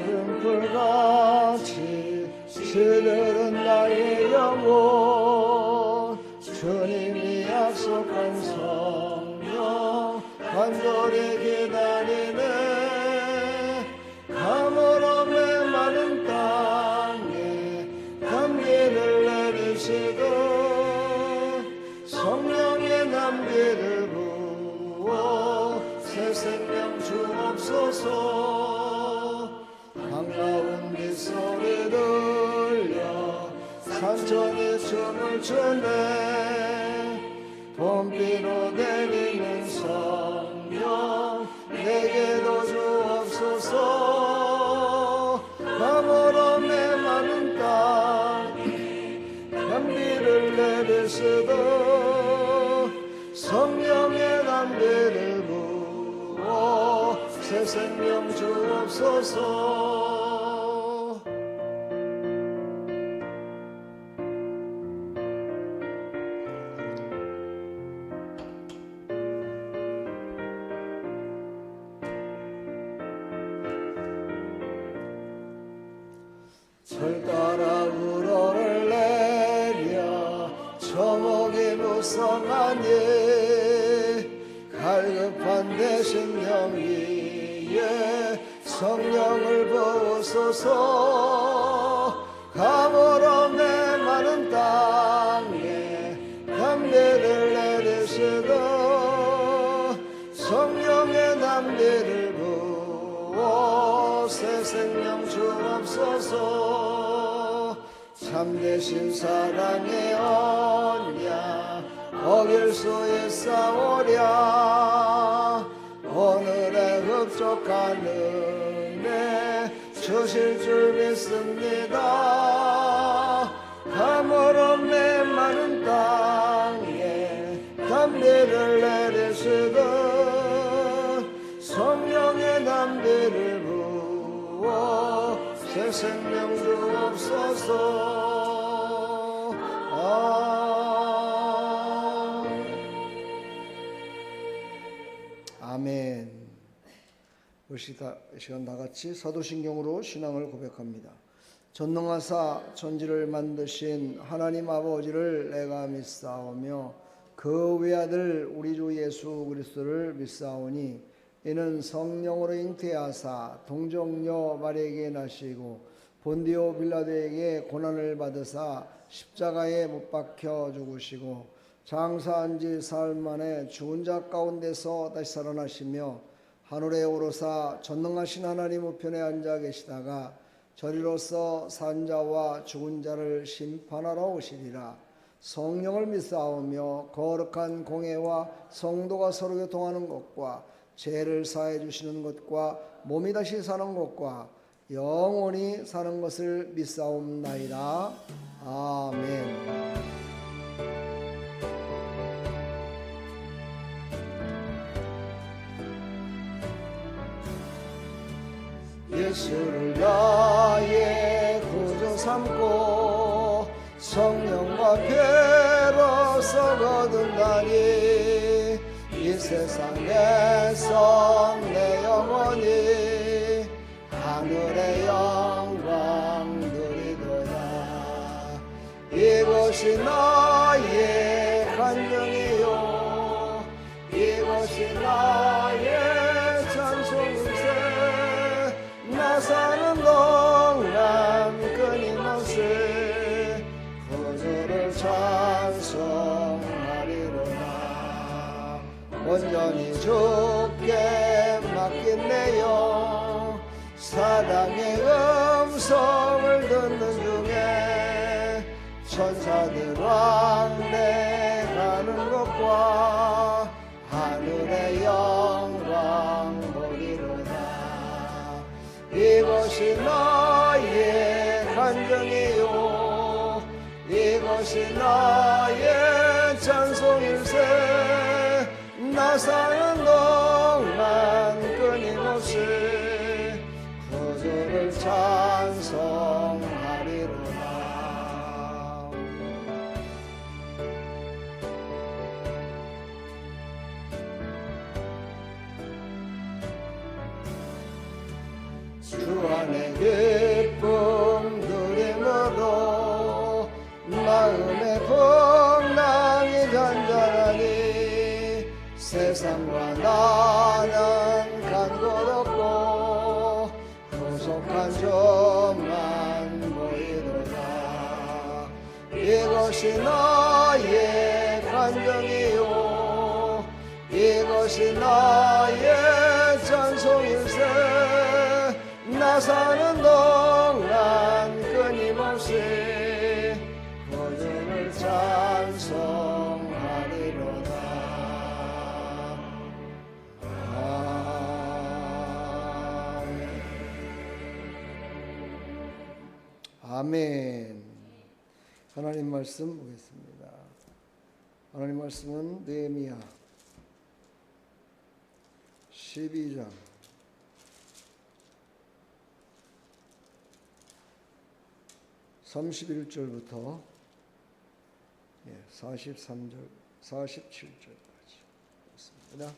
등불같이 시들은 나의 영혼 주님이 약속한 성령 간절히 기다리네 가물어 메마른 땅에 단비를 내리시고 성령의 남기를 부어 새 생명 주옵소서 반가운 빗소리 들려 산천이 춤을 추네 봄비로 내리는 성령 내게도 주옵소서 가물어 메마른 땅 단비를 내리시고 성령의 단비를 부어 새 생명 주옵소서 절 따라 우러를 내려 저목이 무성하니 갈급한 내 심령 위에 성령을 부으소서 가물어 메마른 땅에 담비를 내리시고 성령의 담비를 부어 새 생명 주옵소서 참되신 사랑의 언약 어길 수 있사오랴 오늘의 흡족한 은혜 주실 줄 믿습니다 가물어 메마른 땅에 담비를 내리시고 성령의 담비를 부어 새 생명 주옵소서 아멘. 우리 시간 다같이 사도신경으로 신앙을 고백합니다. 전능하사 천지를 만드신 하나님 아버지를 내가 믿사오며 그 외아들 우리 주 예수 그리스도를 믿사오니 이는 성령으로 잉태하사 동정녀 마리아에게 나시고 본디오 빌라도에게 고난을 받으사 십자가에 못 박혀 죽으시고 장사한 지 사흘 만에 죽은 자 가운데서 다시 살아나시며 하늘에 오르사 전능하신 하나님 우편에 앉아 계시다가 저리로서 산 자와 죽은 자를 심판하러 오시리라. 성령을 믿사오며 거룩한 공회와 성도가 서로 교통하는 것과 죄를 사해 주시는 것과 몸이 다시 사는 것과 영원히 사는 것을 믿사옵나이다. 아멘. 예수를 나의 구주 삼고 성령과 피로써 거둔다니 이 세상에서 내 영혼이 하늘의 영광 누리도다. 이것이 나의 간증이요 이것이 나의 찬송일세. 나 사는 동안 끊임없이 구주를 찬송하리로다. 온전히 주께 맡긴 내 영 사랑의 음성을 듣는 중에 천사들 왕래가는 것과 하늘의 영광 보리로다. 이것이 나의 간증이요 이것이 나의 찬송일세. 나 사는 동안 끊임없이 구주를 찬송하리로다. 주 안에 단정한 보이도다. 이것이 나의 간증이요 이것이 나의 찬송일세. 나 사는 동안 끊임없이 그분을 찬송하리로다. 아멘. 하나님 말씀 보겠습니다. 하나님 말씀은 느헤미야 12장 31절부터 43절 47절까지 있습니다.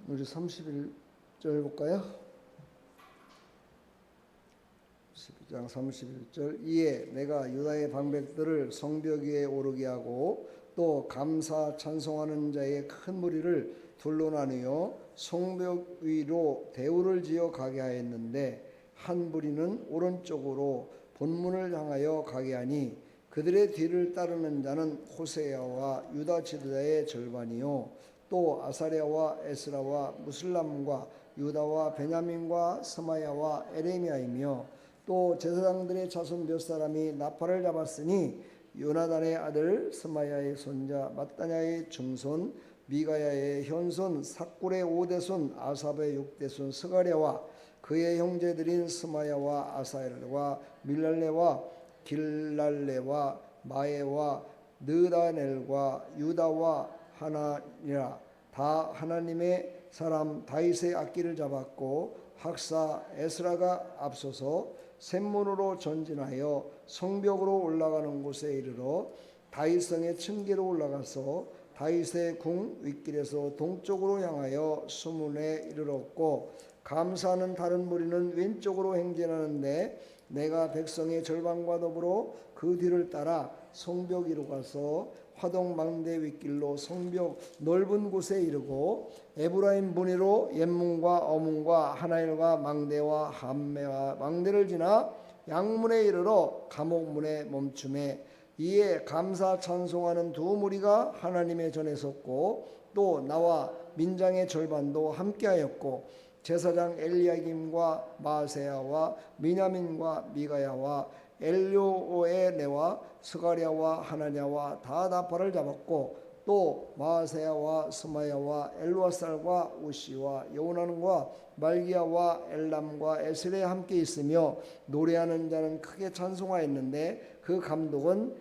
우리 31절 볼까요? 12장 31절. 이에 내가 유다의 방백들을 성벽 위에 오르게 하고 또 감사 찬송하는 자의 큰 무리를 둘로 나누어 성벽 위로 대우를 지어 가게 하였는데 한 무리는 오른쪽으로 본문을 향하여 가게 하니 그들의 뒤를 따르는 자는 호세아와 유다 지도자의 절반이요 또 아사랴와 에스라와 무슬람과 유다와 베냐민과 스마야와 에레미야이며 또 제사장들의 자손 몇 사람이 나팔을 잡았으니 요나단의 아들 스마야의 손자 마따냐의 증손 미가야의 현손 삭굴의 5대손 아삽의 6대손 스가랴와 그의 형제들인 스마야와 아사엘과 밀랄레와 길랄레와 마에와 느다넬과 유다와 하나니라 다 하나님의 사람 다윗의 악기를 잡았고 학사 에스라가 앞서서 샘문으로 전진하여 성벽으로 올라가는 곳에 이르러 다윗성의 층계로 올라가서 다윗의 궁 윗길에서 동쪽으로 향하여 수문에 이르렀고 감사하는 다른 무리는 왼쪽으로 행진하는데 내가 백성의 절반과 더불어 그 뒤를 따라 성벽 위로 가서 화동 망대 윗길로 성벽 넓은 곳에 이르고 에브라임 분이로 옛문과 어문과 하나일과 망대와 함매와 망대를 지나 양문에 이르러 감옥문에 멈춤에 이에 감사 찬송하는 두 무리가 하나님의 전에 섰고 또 나와 민장의 절반도 함께하였고 제사장 엘리야김과 마세야와 미냐민과 미가야와 엘료에네와 스가랴와 하나냐와 다 나팔을 잡았고 또 마세야와 스마야와 엘루아살과 우시와 여호나는과 말기야와 엘람과 에스레 함께 있으며 노래하는 자는 크게 찬송하였는데 그 감독은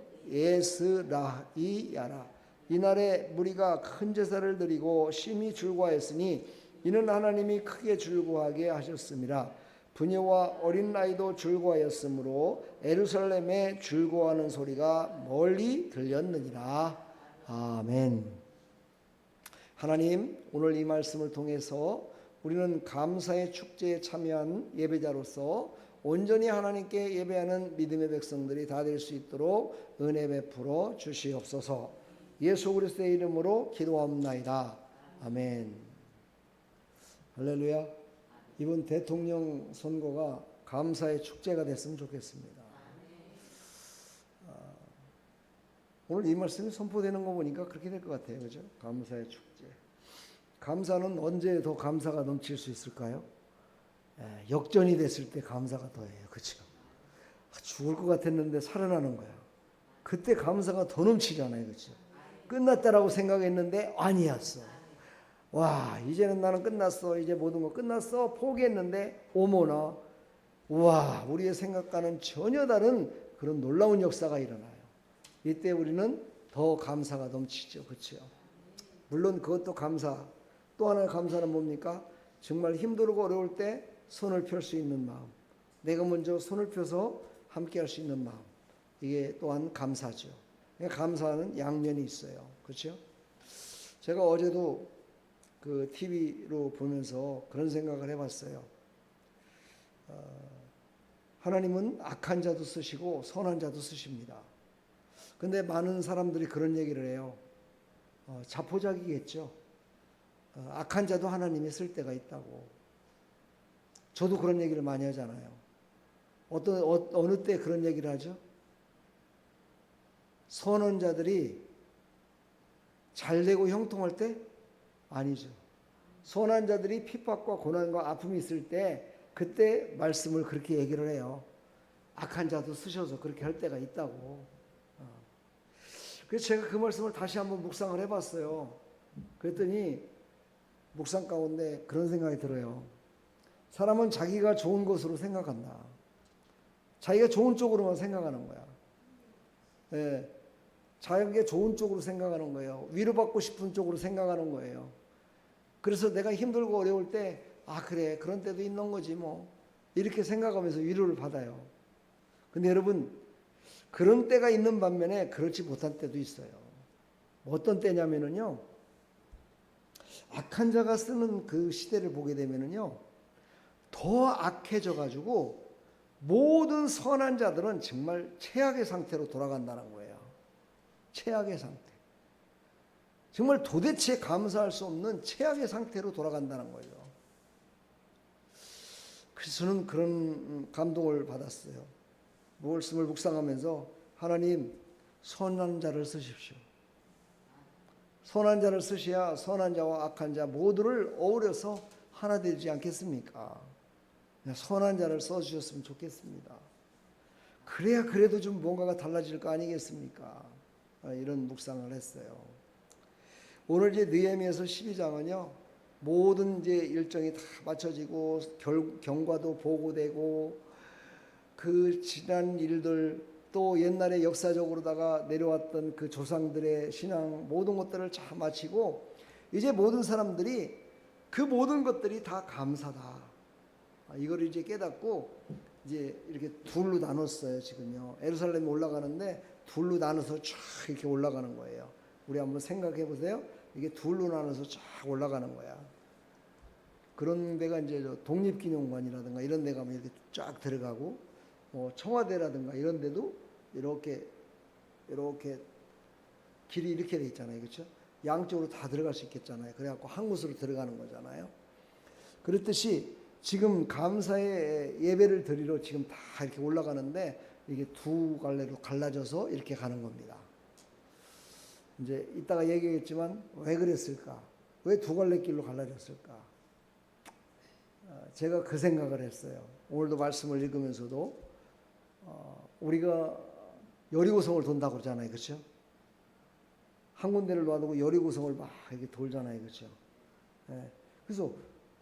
예스라이야라. 이날에 무리가 큰 제사를 드리고 심히 즐거워했으니 이는 하나님이 크게 즐거워하게 하셨습니다. 부녀와 어린 아이도 즐거워하였으므로 예루살렘에 즐거워하는 소리가 멀리 들렸느니라. 아멘. 하나님, 오늘 이 말씀을 통해서 우리는 감사의 축제에 참여한 예배자로서 온전히 하나님께 예배하는 믿음의 백성들이 다 될 수 있도록 은혜 베풀어 주시옵소서. 예수 그리스도의 이름으로 기도합나이다. 아멘. 할렐루야. 이번 대통령 선거가 감사의 축제가 됐으면 좋겠습니다. 오늘 이 말씀이 선포되는 거 보니까 그렇게 될 것 같아요. 그죠? 감사의 축제. 감사는 언제 더 감사가 넘칠 수 있을까요? 역전이 됐을 때 감사가 더해요. 그렇죠? 죽을 것 같았는데 살아나는 거야. 그때 감사가 더 넘치잖아요. 그렇죠? 끝났다라고 생각했는데 아니었어. 와, 이제는 나는 끝났어. 이제 모든 거 끝났어. 포기했는데 어머나. 와, 우리의 생각과는 전혀 다른 그런 놀라운 역사가 일어나요. 이때 우리는 더 감사가 넘치죠. 그렇죠? 물론 그것도 감사. 또 하나의 감사는 뭡니까? 정말 힘들고 어려울 때 손을 펼 수 있는 마음. 내가 먼저 손을 펴서 함께 할 수 있는 마음. 이게 또한 감사죠. 감사는 양면이 있어요. 그렇죠? 제가 어제도 그 TV로 보면서 그런 생각을 해봤어요. 하나님은 악한 자도 쓰시고 선한 자도 쓰십니다. 근데 많은 사람들이 그런 얘기를 해요. 자포자기겠죠. 악한 자도 하나님이 쓸 때가 있다고. 저도 그런 얘기를 많이 하잖아요. 어느 때 그런 얘기를 하죠? 선언자들이 잘 되고 형통할 때? 아니죠. 선한 자들이 핍박과 고난과 아픔이 있을 때 그때 말씀을 그렇게 얘기를 해요. 악한 자도 쓰셔서 그렇게 할 때가 있다고. 그래서 제가 그 말씀을 다시 한번 묵상을 해봤어요. 그랬더니 묵상 가운데 그런 생각이 들어요. 사람은 자기가 좋은 것으로 생각한다. 자기가 좋은 쪽으로만 생각하는 거야. 네, 자기가 좋은 쪽으로 생각하는 거예요. 위로받고 싶은 쪽으로 생각하는 거예요. 그래서 내가 힘들고 어려울 때, 아, 그래, 그런 때도 있는 거지, 뭐. 이렇게 생각하면서 위로를 받아요. 근데 여러분, 그런 때가 있는 반면에 그렇지 못한 때도 있어요. 어떤 때냐면은요, 악한 자가 쓰는 그 시대를 보게 되면은요, 더 악해져가지고 모든 선한 자들은 정말 최악의 상태로 돌아간다는 거예요. 최악의 상태. 정말 도대체 감사할 수 없는 최악의 상태로 돌아간다는 거죠. 그래서 저는 그런 감동을 받았어요. 말씀을 묵상하면서 하나님 선한 자를 쓰십시오. 선한 자를 쓰셔야 선한 자와 악한 자 모두를 어우러서 하나 되지 않겠습니까? 선한 자를 써주셨으면 좋겠습니다. 그래야 그래도 좀 뭔가가 달라질 거 아니겠습니까? 이런 묵상을 했어요. 오늘 이제 느헤미야서 12장은요, 모든 이제 일정이 다 맞춰지고 경과도 보고되고 그 지난 일들 또 옛날에 역사적으로다가 내려왔던 그 조상들의 신앙 모든 것들을 다 마치고 이제 모든 사람들이 그 모든 것들이 다 감사다. 이걸 이제 깨닫고 이제 이렇게 둘로 나눴어요. 지금요. 예루살렘에 올라가는데 둘로 나눠서 쫙 이렇게 올라가는 거예요. 우리 한번 생각해 보세요. 이게 둘로 나눠서 쫙 올라가는 거야. 그런 데가 이제 독립기념관이라든가 이런 데 가면 이렇게 쫙 들어가고, 청와대라든가 이런 데도 이렇게 길이 이렇게 돼 있잖아요. 그렇죠? 양쪽으로 다 들어갈 수 있겠잖아요. 그래갖고 한 곳으로 들어가는 거잖아요. 그렇듯이 지금 감사의 예배를 드리러 지금 다 이렇게 올라가는데 이게 두 갈래로 갈라져서 이렇게 가는 겁니다. 이제 이따가 얘기하겠지만 왜 그랬을까? 왜 두 갈래 길로 갈라졌을까? 제가 그 생각을 했어요. 오늘도 말씀을 읽으면서도 우리가 여리고성을 돈다고 그러잖아요. 그렇죠? 한 군데를 놔두고 여리고성을 막 이렇게 돌잖아요. 그렇죠? 네. 그래서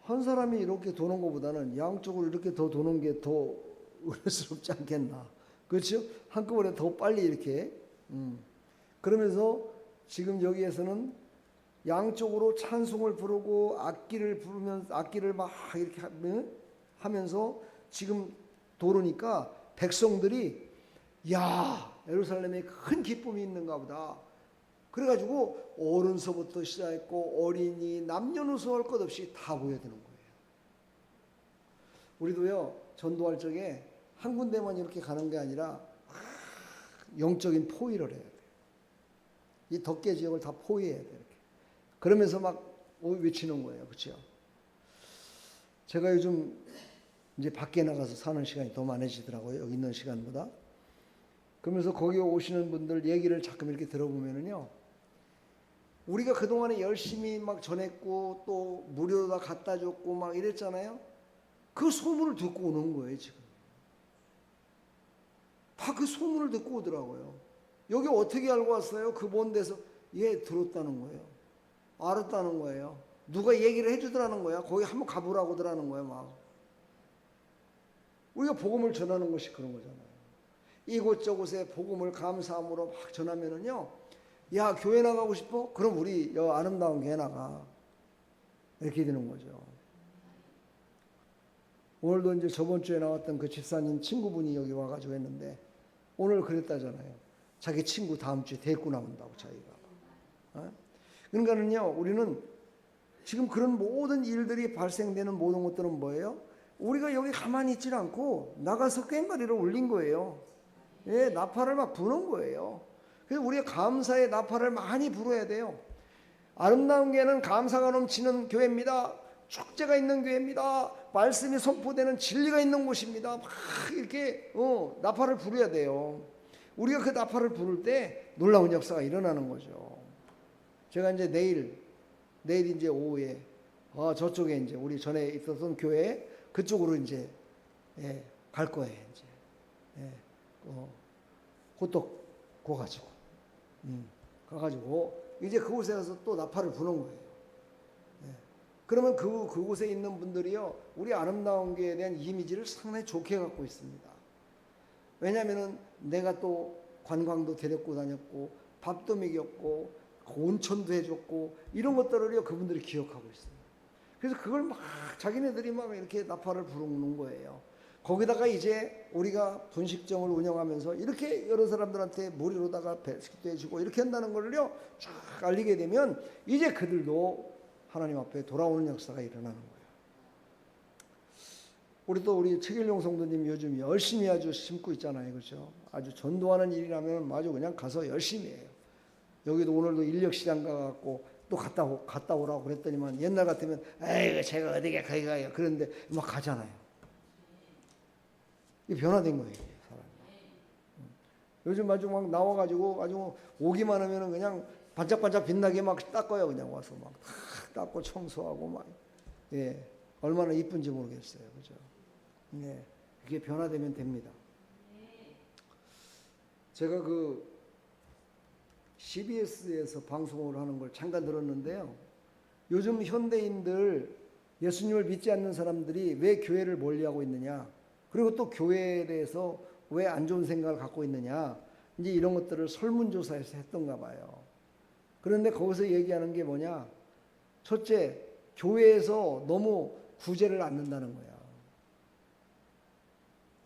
한 사람이 이렇게 도는 것보다는 양쪽으로 이렇게 더 도는 게 더 은혜스럽지 않겠나? 그렇죠? 한꺼번에 더 빨리 이렇게. 그러면서 지금 여기에서는 양쪽으로 찬송을 부르고 악기를 부르면서 악기를 막 이렇게 하면서 지금 도르니까 백성들이 야, 예루살렘에 큰 기쁨이 있는가 보다. 그래가지고 어른서부터 시작했고 어린이 남녀노소 할 것 없이 다 모여드는 거예요. 우리도요, 전도할 적에 한 군데만 이렇게 가는 게 아니라 영적인 포위를 해야 돼요. 이 덕계 지역을 다 포위해야 돼요. 이렇게. 그러면서 막 외치는 거예요. 그렇죠? 제가 요즘 이제 밖에 나가서 사는 시간이 더 많아지더라고요. 여기 있는 시간보다. 그러면서 거기 오시는 분들 얘기를 자꾸 이렇게 들어보면은요, 우리가 그동안에 열심히 막 전했고 또 무료로 다 갖다 줬고 막 이랬잖아요. 그 소문을 듣고 오는 거예요. 지금 다 그 소문을 듣고 오더라고요. 여기 어떻게 알고 왔어요? 그 먼 데서. 예, 들었다는 거예요. 알았다는 거예요. 누가 얘기를 해주더라는 거야. 거기 한번 가보라고 하더라는 거예요. 막 우리가 복음을 전하는 것이 그런 거잖아요. 이곳저곳에 복음을 감사함으로 막 전하면은요, 야, 교회 나가고 싶어? 그럼 우리 아름다운 교회 나가. 이렇게 되는 거죠. 오늘도 이제 저번 주에 나왔던 그 집사님 친구분이 여기 와가지고 했는데 오늘 그랬다잖아요. 자기 친구 다음 주에 데리고 나온다고 자기가. 그러니까는요, 우리는 지금 그런 모든 일들이 발생되는 모든 것들은 뭐예요? 우리가 여기 가만히 있지 않고 나가서 꽹과리를 울린 거예요. 예, 나팔을 막 부는 거예요. 그래서 우리가 감사의 나팔을 많이 불어야 돼요. 아름다운 교회는 감사가 넘치는 교회입니다. 축제가 있는 교회입니다. 말씀이 선포되는 진리가 있는 곳입니다. 막 이렇게 나팔을 부려야 돼요. 우리가 그 나팔을 부를 때 놀라운 역사가 일어나는 거죠. 제가 이제 내일 이제 오후에 저쪽에 이제 우리 전에 있었던 교회 그쪽으로 이제 갈 거예요. 이제 호떡 구워가지고 가가지고 이제 그곳에 가서 또 나팔을 부는 거예요. 그러면 그곳에 있는 분들이요, 우리 아름다운 교회에 대한 이미지를 상당히 좋게 갖고 있습니다. 왜냐하면은 내가 또 관광도 데리고 다녔고 밥도 먹였고 온천도 해줬고 이런 것들을요 그분들이 기억하고 있어요. 그래서 그걸 막 자기네들이 막 이렇게 나팔을 부르는 거예요. 거기다가 이제 우리가 분식점을 운영하면서 이렇게 여러 사람들한테 무료로다가 배식도 해주고 이렇게 한다는 걸요 쫙 알리게 되면 이제 그들도 하나님 앞에 돌아오는 역사가 일어나는 거예요. 우리 최길용 성도님 요즘 열심히 아주 심고 있잖아요. 그렇죠? 아주 전도하는 일이라면 아주 그냥 가서 열심히 해요. 여기도 오늘도 인력시장 가갖고 또 갔다 오라고 그랬더니만 옛날 같으면 에이 제가 어디가 거기 가요. 그런데 막 가잖아요. 이게 변화된 거예요. 사람이. 요즘 아주 막 나와가지고 아주 오기만 하면은 그냥 반짝반짝 빛나게 막 닦아요. 그냥 와서 막 닦고 청소하고 막 얼마나 이쁜지 모르겠어요. 그죠? 그게 변화되면 됩니다. 제가 CBS에서 방송을 하는 걸 잠깐 들었는데요. 요즘 현대인들 예수님을 믿지 않는 사람들이 왜 교회를 멀리하고 있느냐, 그리고 또 교회에 대해서 왜 안 좋은 생각을 갖고 있느냐, 이제 이런 것들을 설문조사에서 했던가 봐요. 그런데 거기서 얘기하는 게 뭐냐, 첫째, 교회에서 너무 구제를 않는다는 거야.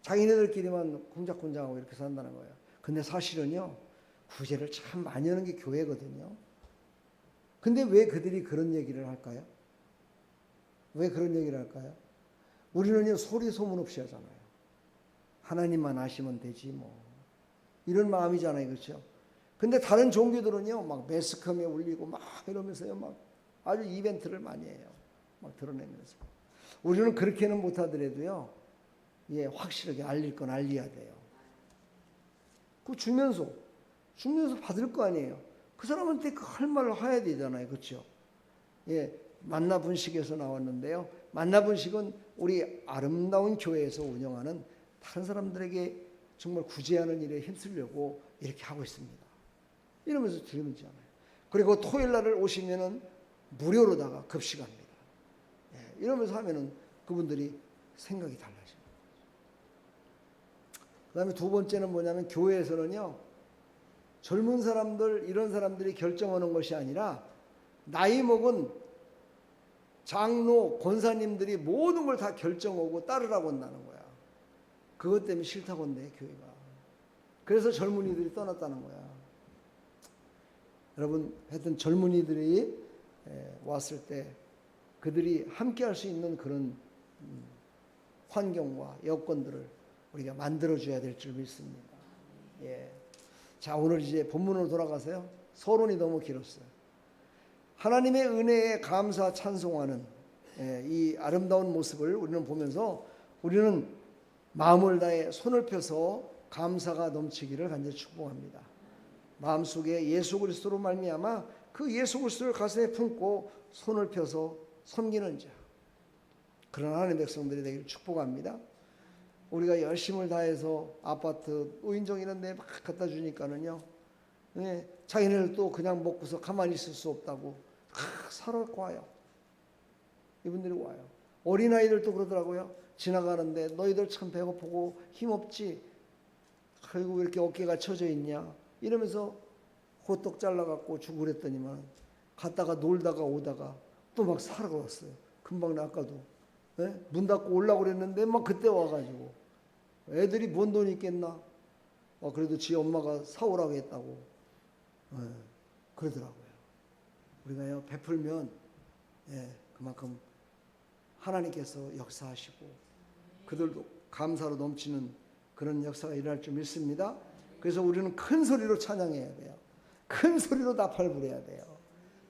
자기네들끼리만 쿵짝쿵짝하고 이렇게 산다는 거예요. 근데 사실은요, 구제를 참 많이 하는 게 교회거든요. 근데 왜 그들이 그런 얘기를 할까요? 왜 그런 얘기를 할까요? 우리는요, 소리 소문 없이 하잖아요. 하나님만 아시면 되지 뭐. 이런 마음이잖아요. 그렇죠? 근데 다른 종교들은요, 막 매스컴에 울리고 막 이러면서요, 막 아주 이벤트를 많이 해요. 막 드러내면서. 우리는 그렇게는 못하더라도요, 확실하게 알릴 건 알려야 돼요. 그 주면서 받을 거 아니에요. 그 사람한테 그 할 말을 해야 되잖아요. 그렇죠? 만나분식에서 나왔는데요. 만나분식은 우리 아름다운 교회에서 운영하는 다른 사람들에게 정말 구제하는 일에 힘쓰려고 이렇게 하고 있습니다. 이러면서 드리면 되잖아요. 그리고 토요일 날을 오시면은 무료로다가 급식합니다. 이러면서 하면은 그분들이 생각이 달라집니다. 그 다음에 두 번째는 뭐냐면 교회에서는요, 젊은 사람들, 이런 사람들이 결정하는 것이 아니라 나이 먹은 장로, 권사님들이 모든 걸 다 결정하고 따르라고 한다는 거야. 그것 때문에 싫다고 한대, 교회가. 그래서 젊은이들이 떠났다는 거야. 여러분, 하여튼 젊은이들이 왔을 때 그들이 함께 할 수 있는 그런 환경과 여건들을 우리가 만들어줘야 될 줄 믿습니다. 자, 오늘 이제 본문으로 돌아가세요. 서론이 너무 길었어요. 하나님의 은혜에 감사 찬송하는 이 아름다운 모습을 우리는 보면서 우리는 마음을 다해 손을 펴서 감사가 넘치기를 간절히 축복합니다. 마음속에 예수 그리스도로 말미암아 그 예수 그리스도를 가슴에 품고 손을 펴서 섬기는 자, 그런 하나님의 백성들이 되기를 축복합니다. 우리가 열심을 다해서 아파트, 우인정 이런 데 막 갖다 주니까는요, 자기네들 또 그냥 먹고서 가만히 있을 수 없다고 사러 와요. 이분들이 와요. 어린아이들도 그러더라고요. 지나가는데 너희들 참 배고프고 힘없지? 아이고 왜 이렇게 어깨가 처져 있냐? 이러면서 호떡 잘라갖고 주고 그랬더니만 갔다가 놀다가 오다가 또 막 사러 왔어요. 금방 아까도 문 닫고 오려고 그랬는데 막 그때 와가지고 애들이 뭔 돈이 있겠나? 그래도 지 엄마가 사오라고 했다고 그러더라고요. 우리가요 베풀면 그만큼 하나님께서 역사하시고 그들도 감사로 넘치는 그런 역사가 일어날 줄 믿습니다. 그래서 우리는 큰 소리로 찬양해야 돼요. 큰 소리로 나팔 부려야 돼요.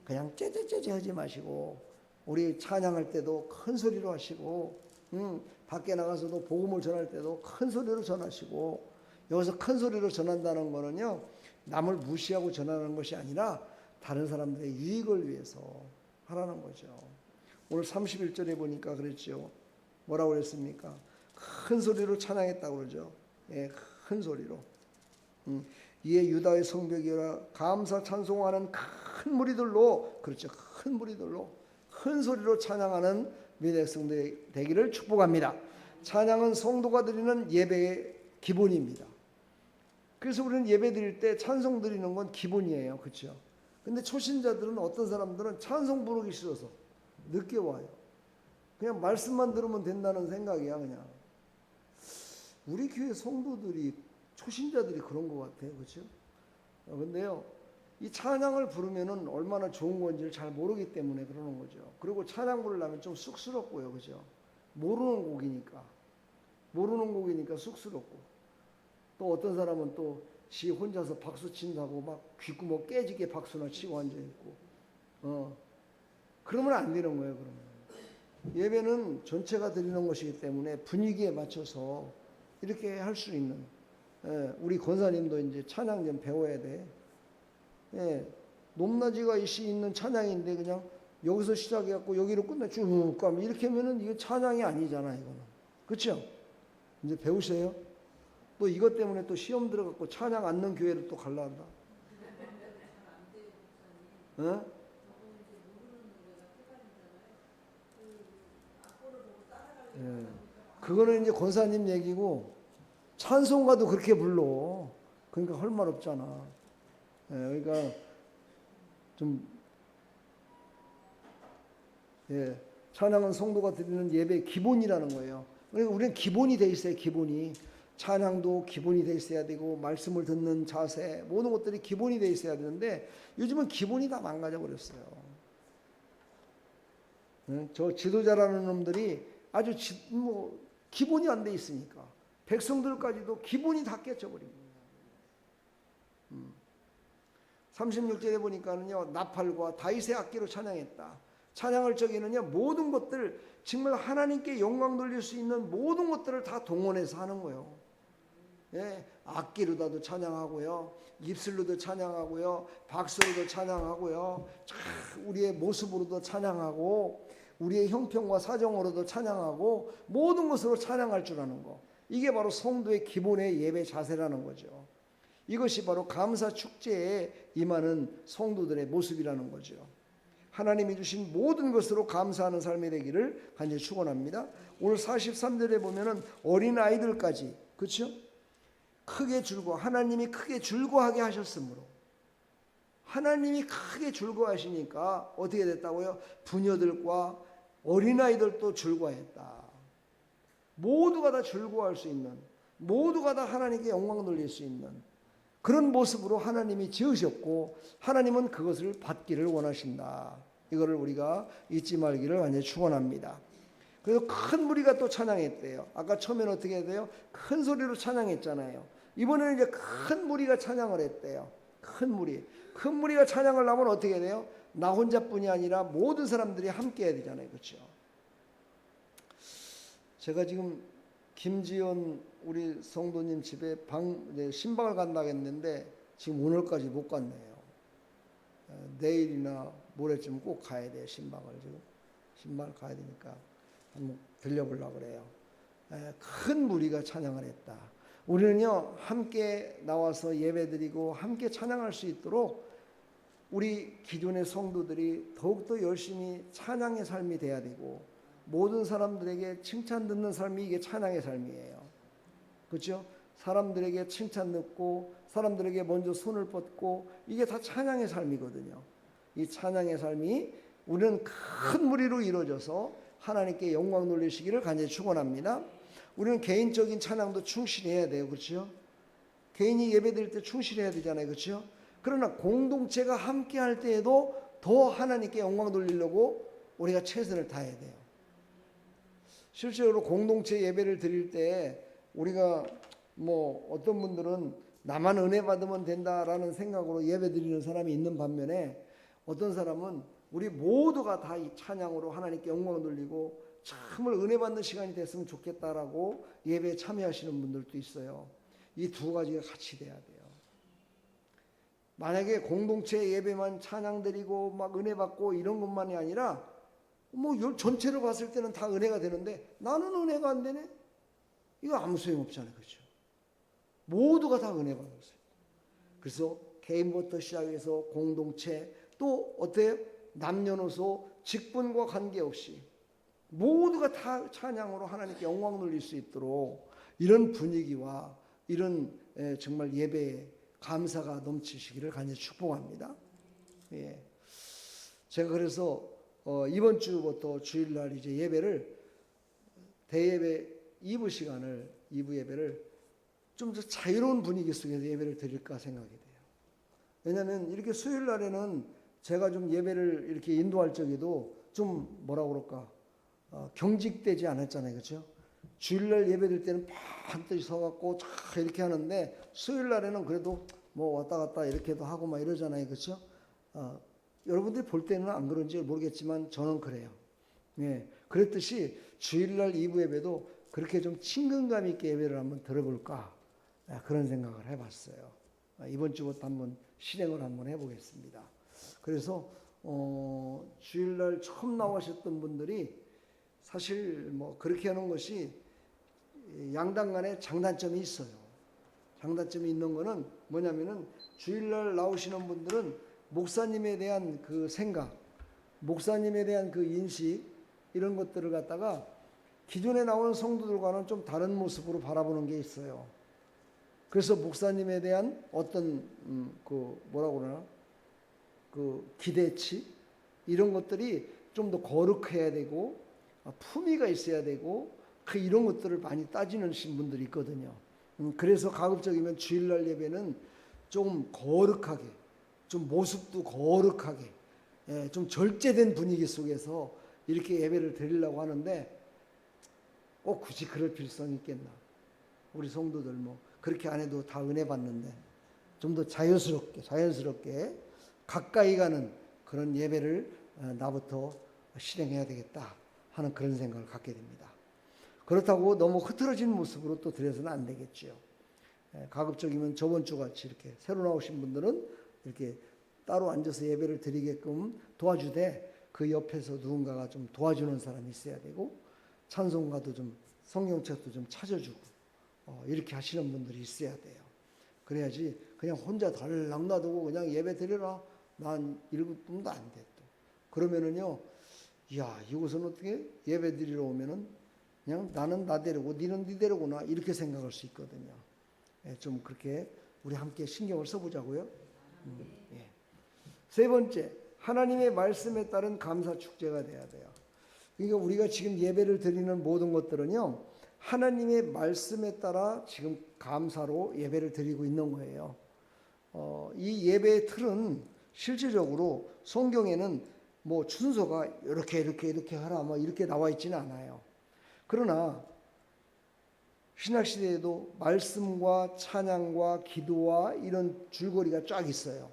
그냥 째째째째 하지 마시고 우리 찬양할 때도 큰 소리로 하시고 밖에 나가서도 복음을 전할 때도 큰 소리로 전하시고, 여기서 큰 소리로 전한다는 거는요, 남을 무시하고 전하는 것이 아니라 다른 사람들의 유익을 위해서 하라는 거죠. 오늘 31절에 보니까 그랬죠. 뭐라고 그랬습니까? 큰 소리로 찬양했다고 그러죠. 예, 큰 소리로. 이에 유다의 성벽이라 감사 찬송하는 큰 무리들로, 그렇죠, 큰 무리들로 큰 소리로 찬양하는 믿음의 백성들이 되기를 축복합니다. 찬양은 성도가 드리는 예배의 기본입니다. 그래서 우리는 예배 드릴 때 찬송 드리는 건 기본이에요. 그렇죠? 근데 초신자들은, 어떤 사람들은 찬송 부르기 싫어서 늦게 와요. 그냥 말씀만 들으면 된다는 생각이야. 그냥 우리 교회 성도들이, 초신자들이 그런 것 같아요. 그렇죠? 근데요, 이 찬양을 부르면은 얼마나 좋은 건지를 잘 모르기 때문에 그러는 거죠. 그리고 찬양 부르려면 좀 쑥스럽고요. 그죠? 모르는 곡이니까 쑥스럽고, 또 어떤 사람은 또 지 혼자서 박수 친다고 막 귓구멍 깨지게 박수나 치고 앉아있고, 그러면 안 되는 거예요. 그러면 예배는 전체가 드리는 것이기 때문에 분위기에 맞춰서 이렇게 할 수 있는, 우리 권사님도 이제 찬양 좀 배워야 돼. 높낮이가 있는 찬양인데 그냥 여기서 시작해갖고 여기로 끝내 쭉 가면, 이렇게 하면은 이게 찬양이 아니잖아, 이거는. 그렇죠? 이제 배우세요. 또 이것 때문에 또 시험 들어갖고 찬양 안 넣는 교회를 또 갈라 한다. 그거는 이제 권사님 얘기고, 찬송가도 그렇게 불러. 그러니까 할 말 없잖아. 그러니까 좀, 찬양은 성도가 드리는 예배의 기본이라는 거예요. 그러니까 우리는 기본이 돼 있어요. 기본이. 찬양도 기본이 돼 있어야 되고, 말씀을 듣는 자세, 모든 것들이 기본이 돼 있어야 되는데, 요즘은 기본이 다 망가져 버렸어요. 저 지도자라는 놈들이 아주 기본이 안 돼 있으니까 백성들까지도 기본이 다 깨쳐버립니다. 36절에 보니까는요, 나팔과 다윗의 악기로 찬양했다. 찬양을 적에는요, 모든 것들, 정말 하나님께 영광 돌릴 수 있는 모든 것들을 다 동원해서 하는 거예요. 악기로도 찬양하고요, 입술로도 찬양하고요, 박수로도 찬양하고요, 우리의 모습으로도 찬양하고, 우리의 형편과 사정으로도 찬양하고, 모든 것으로 찬양할 줄 아는 거. 이게 바로 성도의 기본의 예배 자세라는 거죠. 이것이 바로 감사 축제에 임하는 성도들의 모습이라는 거죠. 하나님이 주신 모든 것으로 감사하는 삶이 되기를 간절히 축원합니다. 오늘 43절에 보면은 어린 아이들까지, 그렇죠? 크게 즐거워, 하나님이 크게 즐거워하게 하셨으므로, 하나님이 크게 즐거워하시니까 어떻게 됐다고요? 부녀들과 어린아이들도 즐거워했다. 모두가 다 즐거워할 수 있는, 모두가 다 하나님께 영광 돌릴 수 있는 그런 모습으로 하나님이 지으셨고, 하나님은 그것을 받기를 원하신다. 이거를 우리가 잊지 말기를 간절히 축원합니다. 그래서 큰 무리가 또 찬양했대요. 아까 처음에는 어떻게 해야 돼요? 큰 소리로 찬양했잖아요. 이번에는 이제 큰 무리가 찬양을 했대요. 큰 무리가 찬양을 하면 어떻게 돼요? 나 혼자뿐이 아니라 모든 사람들이 함께 해야 되잖아요. 그렇죠? 제가 지금 김지연 우리 성도님 집에 신방을 간다고 했는데 지금 오늘까지 못 갔네요. 내일이나 모레쯤 꼭 가야 돼요. 신방을 지금. 신방을 가야 되니까 한번 들려보려고 그래요. 큰 무리가 찬양을 했다. 우리는요, 함께 나와서 예배드리고 함께 찬양할 수 있도록 우리 기존의 성도들이 더욱더 열심히 찬양의 삶이 돼야 되고, 모든 사람들에게 칭찬 듣는 삶이 이게 찬양의 삶이에요. 그렇죠? 사람들에게 칭찬 듣고 사람들에게 먼저 손을 뻗고, 이게 다 찬양의 삶이거든요. 이 찬양의 삶이 우리는 큰 무리로 이루어져서 하나님께 영광 돌리시기를 간절히 축원합니다. 우리는 개인적인 찬양도 충실해야 돼요. 그렇죠? 개인이 예배드릴 때 충실해야 되잖아요. 그렇죠? 그러나 공동체가 함께 할 때에도 더 하나님께 영광 돌리려고 우리가 최선을 다해야 돼요. 실제로 공동체 예배를 드릴 때 우리가 어떤 분들은 나만 은혜 받으면 된다라는 생각으로 예배 드리는 사람이 있는 반면에, 어떤 사람은 우리 모두가 다 이 찬양으로 하나님께 영광 돌리고 참을 은혜 받는 시간이 됐으면 좋겠다라고 예배에 참여하시는 분들도 있어요. 이 두 가지가 같이 돼야 돼요. 만약에 공동체 예배만 찬양 드리고 막 은혜 받고 이런 것만이 아니라 뭐 전체로 봤을 때는 다 은혜가 되는데 나는 은혜가 안 되네? 이거 아무 소용없잖아요. 그렇죠? 모두가 다 은혜 받는 거예요. 그래서 개인부터 시작해서 공동체 또 어때요? 남녀노소 직분과 관계없이 모두가 다 찬양으로 하나님께 영광 돌릴 수 있도록 이런 분위기와 이런 정말 예배에 감사가 넘치시기를 간절히 축복합니다. 예. 제가 그래서 이번 주부터 주일날 이제 예배를 대예배 2부 시간을 2부 예배를 좀 더 자유로운 분위기 속에서 예배를 드릴까 생각이 돼요. 왜냐하면 이렇게 수요일 날에는 제가 좀 예배를 이렇게 인도할 적에도 좀 뭐라 그럴까 경직되지 않았잖아요, 그렇죠? 주일날 예배될 때는 반드시 서갖고 쫙 이렇게 하는데 수요일 날에는 그래도 뭐 왔다 갔다 이렇게도 하고 막 이러잖아요, 그렇죠? 여러분들이 볼 때는 안 그런지 모르겠지만 저는 그래요. 예, 그랬듯이 주일날 2부 예배도 그렇게 좀 친근감 있게 예배를 한번 들어볼까 그런 생각을 해봤어요. 이번 주부터 한번 실행을 한번 해보겠습니다. 그래서 주일날 처음 나오셨던 분들이 사실 뭐 그렇게 하는 것이 양당 간에 장단점이 있어요. 장단점이 있는 거는 뭐냐면은 주일날 나오시는 분들은 목사님에 대한 그 생각, 목사님에 대한 그 인식 이런 것들을 갖다가 기존에 나오는 성도들과는 좀 다른 모습으로 바라보는 게 있어요. 그래서 목사님에 대한 어떤 그 뭐라고 그러나 그 기대치 이런 것들이 좀 더 거룩해야 되고 품위가 있어야 되고 그 이런 것들을 많이 따지는 분들이 있거든요. 그래서 가급적이면 주일날 예배는 좀 거룩하게, 좀 모습도 거룩하게, 좀 절제된 분위기 속에서 이렇게 예배를 드리려고 하는데 꼭 굳이 그럴 필요성이 있겠나? 우리 성도들 뭐 그렇게 안 해도 다 은혜 받는데 좀 더 자연스럽게 가까이 가는 그런 예배를 나부터 실행해야 되겠다 하는 그런 생각을 갖게 됩니다. 그렇다고 너무 흐트러진 모습으로 또 드려서는 안 되겠죠. 가급적이면 저번 주 같이 이렇게 새로 나오신 분들은 이렇게 따로 앉아서 예배를 드리게끔 도와주되 그 옆에서 누군가가 좀 도와주는 사람이 있어야 되고 찬송가도 좀 성경책도 좀 찾아주고 이렇게 하시는 분들이 있어야 돼요. 그래야지 그냥 혼자 덜렁 놔두고 그냥 예배 드려라. 난 1분도 안 돼. 또. 그러면은요, 야, 이곳은 어떻게 예배 드리러 오면은 그냥 나는 나대로고 니는 니대로구나 이렇게 생각할 수 있거든요. 좀 그렇게 우리 함께 신경을 써보자고요. 예. 세 번째, 하나님의 말씀에 따른 감사 축제가 돼야 돼요. 그러니까 우리가 지금 예배를 드리는 모든 것들은요, 하나님의 말씀에 따라 지금 감사로 예배를 드리고 있는 거예요. 이 예배의 틀은 실질적으로 성경에는 뭐 순서가 이렇게 하라 뭐 이렇게 나와 있지는 않아요. 그러나 신약시대에도 말씀과 찬양과 기도와 이런 줄거리가 쫙 있어요.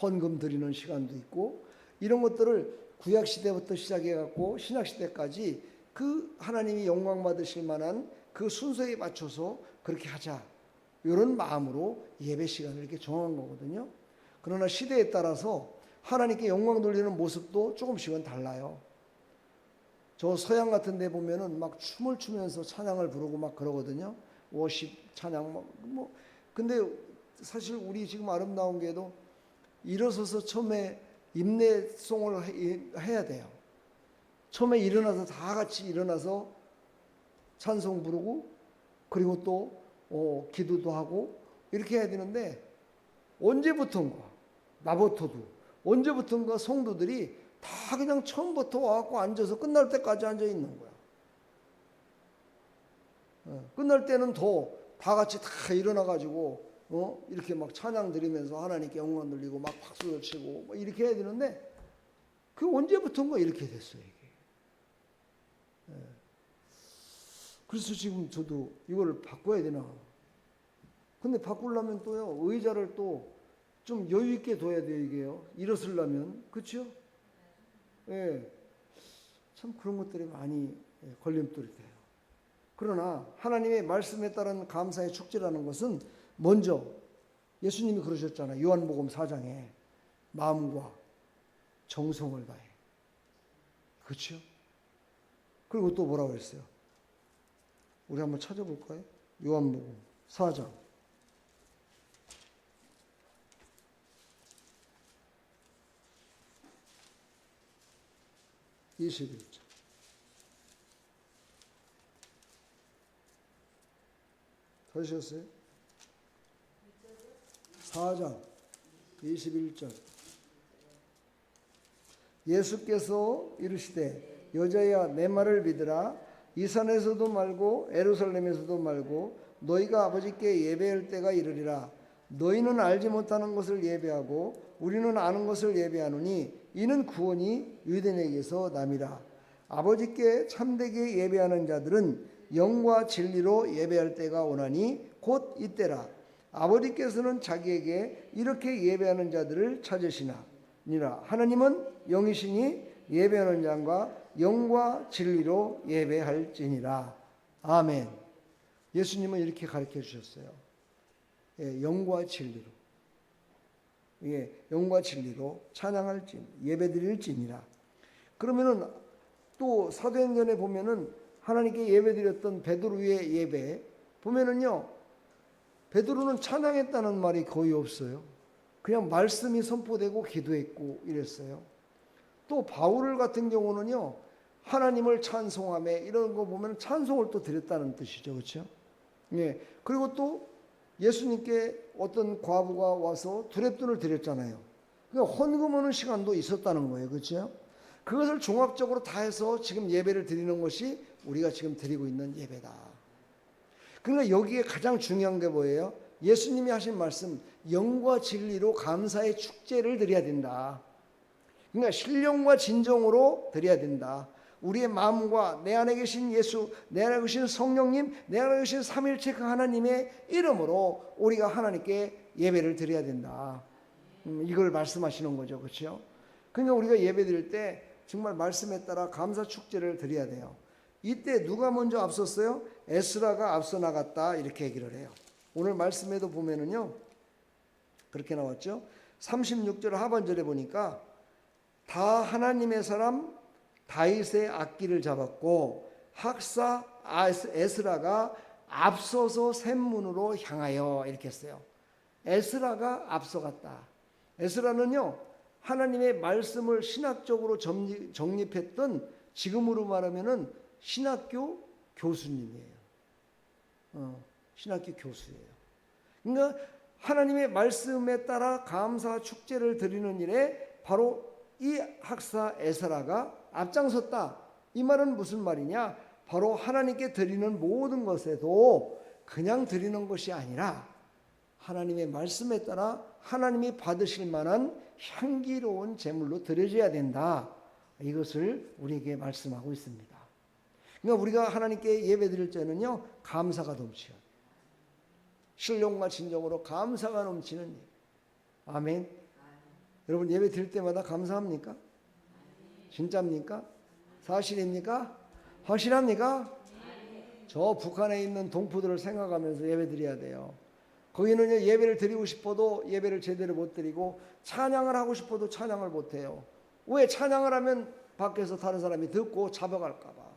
헌금 드리는 시간도 있고 이런 것들을 구약시대부터 시작해갖고 신약시대까지 그 하나님이 영광 받으실 만한 그 순서에 맞춰서 그렇게 하자 이런 마음으로 예배 시간을 이렇게 정한 거거든요. 그러나 시대에 따라서 하나님께 영광 돌리는 모습도 조금씩은 달라요. 저 서양 같은 데 보면은 막 춤을 추면서 찬양을 부르고 막 그러거든요. 워십 찬양 뭐 근데 사실 우리 지금 아름다운 게도 일어서서 처음에 임내송을 해야 돼요. 처음에 일어나서 다 같이 일어나서 찬송 부르고 그리고 또 기도도 하고 이렇게 해야 되는데 언제부턴가 나부터도 언제부턴가 성도들이 다 그냥 처음부터 와갖고 앉아서 끝날 때까지 앉아 있는 거야. 끝날 때는 더 다 같이 다 일어나가지고 이렇게 막 찬양 드리면서 하나님께 영광 돌리고 막 박수를 치고 뭐 이렇게 해야 되는데 그 언제부턴가 이렇게 됐어요 이게. 그래서 지금 저도 이걸 바꿔야 되나. 근데 바꾸려면 또요 의자를 또 좀 여유 있게 둬야 돼요 이게요. 일어서려면 그렇죠? 예. 참 그런 것들이 많이 걸림돌이 돼요. 그러나 하나님의 말씀에 따른 감사의 축제라는 것은 먼저 예수님이 그러셨잖아요. 요한복음 4장에 마음과 정성을 다해. 그렇죠? 그리고 또 뭐라고 했어요? 우리 한번 찾아볼까요? 요한복음 4장 21절. 찾으셨어요? 4장 21절. 예수께서 이르시되 여자야 내 말을 믿으라. 이 산에서도 말고 예루살렘에서도 말고 너희가 아버지께 예배할 때가 이르리라. 너희는 알지 못하는 것을 예배하고 우리는 아는 것을 예배하노니 이는 구원이 유대인에게서 남이라. 아버지께 참되게 예배하는 자들은 영과 진리로 예배할 때가 오나니 곧 이때라. 아버지께서는 자기에게 이렇게 예배하는 자들을 찾으시나니라. 하나님은 영이시니 예배하는 자가 영과 진리로 예배할지니라. 아멘. 예수님은 이렇게 가르쳐 주셨어요. 영과 진리로. 영과 진리로 찬양할지 예배드릴지니라. 그러면은 또 사도행전에 보면은 하나님께 예배드렸던 베드로의 예배 보면은요, 베드로는 찬양했다는 말이 거의 없어요. 그냥 말씀이 선포되고 기도했고 이랬어요. 또 바울 같은 경우는요, 하나님을 찬송하며 이런 거 보면 찬송을 또 드렸다는 뜻이죠. 그렇죠? 예. 그리고 또 예수님께 어떤 과부가 와서 두렙돈을 드렸잖아요. 그러니까 헌금하는 시간도 있었다는 거예요. 그렇죠? 그것을 종합적으로 다 해서 지금 예배를 드리는 것이 우리가 지금 드리고 있는 예배다. 그러니까 여기에 가장 중요한 게 뭐예요? 예수님이 하신 말씀, 영과 진리로 감사의 축제를 드려야 된다. 그러니까 신령과 진정으로 드려야 된다. 우리의 마음과 내 안에 계신 예수, 내 안에 계신 성령님, 내 안에 계신 삼일체 그 하나님의 이름으로 우리가 하나님께 예배를 드려야 된다. 이걸 말씀하시는 거죠. 그렇죠? 그러니까 우리가 예배 드릴 때 정말 말씀에 따라 감사 축제를 드려야 돼요. 이때 누가 먼저 앞섰어요? 에스라가 앞서 나갔다 이렇게 얘기를 해요. 오늘 말씀에도 보면은요, 그렇게 나왔죠. 36절 하반절에 보니까 다 하나님의 사람 다윗의 악기를 잡았고 학사 에스라가 앞서서 샘문으로 향하여 이렇게 했어요. 에스라가 앞서갔다. 에스라는요, 하나님의 말씀을 신학적으로 정립했던, 지금으로 말하면은 신학교 교수님이에요. 신학교 교수예요. 그러니까 하나님의 말씀에 따라 감사 축제를 드리는 일에 바로 이 학사 에스라가 앞장섰다. 이 말은 무슨 말이냐? 바로 하나님께 드리는 모든 것에도 그냥 드리는 것이 아니라 하나님의 말씀에 따라 하나님이 받으실 만한 향기로운 제물로 드려져야 된다. 이것을 우리에게 말씀하고 있습니다. 그러니까 우리가 하나님께 예배 드릴 때는요, 감사가 넘쳐요. 신령과 진정으로 감사가 넘치는 예배. 아멘. 여러분 예배 드릴 때마다 감사합니까? 진짜입니까? 사실입니까? 확실합니까? 저 북한에 있는 동포들을 생각하면서 예배 드려야 돼요. 거기는요, 예배를 드리고 싶어도 예배를 제대로 못 드리고 찬양을 하고 싶어도 찬양을 못 해요. 왜? 찬양을 하면 밖에서 다른 사람이 듣고 잡아갈까 봐.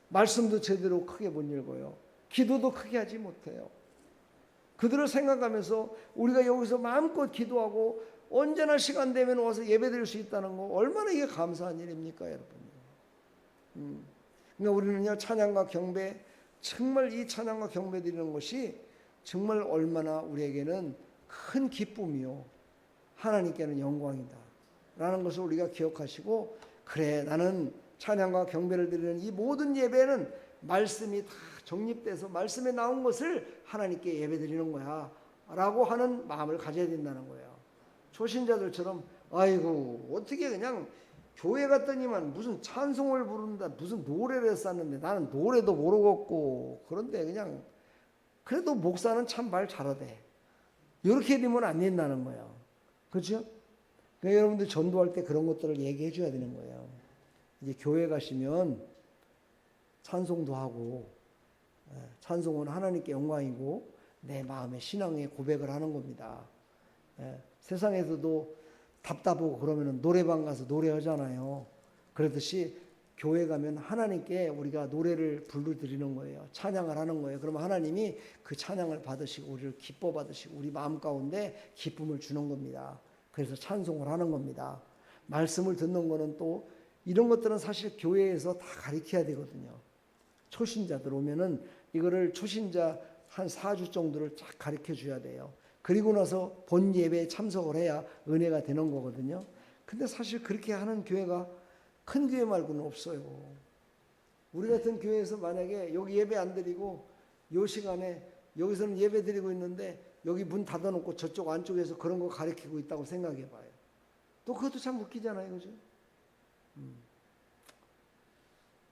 말씀도 제대로 크게 못 읽어요. 기도도 크게 하지 못해요. 그들을 생각하면서 우리가 여기서 마음껏 기도하고 언제나 시간 되면 와서 예배 드릴 수 있다는 거 얼마나 이게 감사한 일입니까, 여러분. 그러니까 우리는요, 찬양과 경배, 정말 이 찬양과 경배 드리는 것이 정말 얼마나 우리에게는 큰 기쁨이요, 하나님께는 영광이다 라는 것을 우리가 기억하시고, 그래, 나는 찬양과 경배를 드리는 이 모든 예배는 말씀이 다 정립돼서 말씀에 나온 것을 하나님께 예배 드리는 거야 라고 하는 마음을 가져야 된다는 거예요. 초신자들처럼 아이고 어떻게 그냥 교회 갔더니만 무슨 찬송을 부른다, 무슨 노래를 했었는데 나는 노래도 모르겠고, 그런데 그냥 그래도 목사는 참 말 잘하대, 이렇게 되면 안 된다는 거예요. 그렇죠? 그러니까 여러분들 전도할 때 그런 것들을 얘기해 줘야 되는 거예요. 이제 교회 가시면 찬송도 하고, 찬송은 하나님께 영광이고 내 마음의 신앙의 고백을 하는 겁니다. 세상에서도 답답하고 그러면 노래방 가서 노래하잖아요. 그렇듯이 교회 가면 하나님께 우리가 노래를 불러드리는 거예요. 찬양을 하는 거예요. 그러면 하나님이 그 찬양을 받으시고 우리를 기뻐 받으시고 우리 마음 가운데 기쁨을 주는 겁니다. 그래서 찬송을 하는 겁니다. 말씀을 듣는 거는 또 이런 것들은 사실 교회에서 다 가르쳐야 되거든요. 초신자들 오면은 이거를 초신자 한 4주 정도를 쫙 가르쳐 줘야 돼요. 그리고 나서 본 예배에 참석을 해야 은혜가 되는 거거든요. 근데 사실 그렇게 하는 교회가 큰 교회 말고는 없어요. 우리 같은 교회에서 만약에 여기 예배 안 드리고 요 시간에 여기서는 예배 드리고 있는데 여기 문 닫아놓고 저쪽 안쪽에서 그런 거 가르치고 있다고 생각해 봐요. 또 그것도 참 웃기잖아요. 그죠?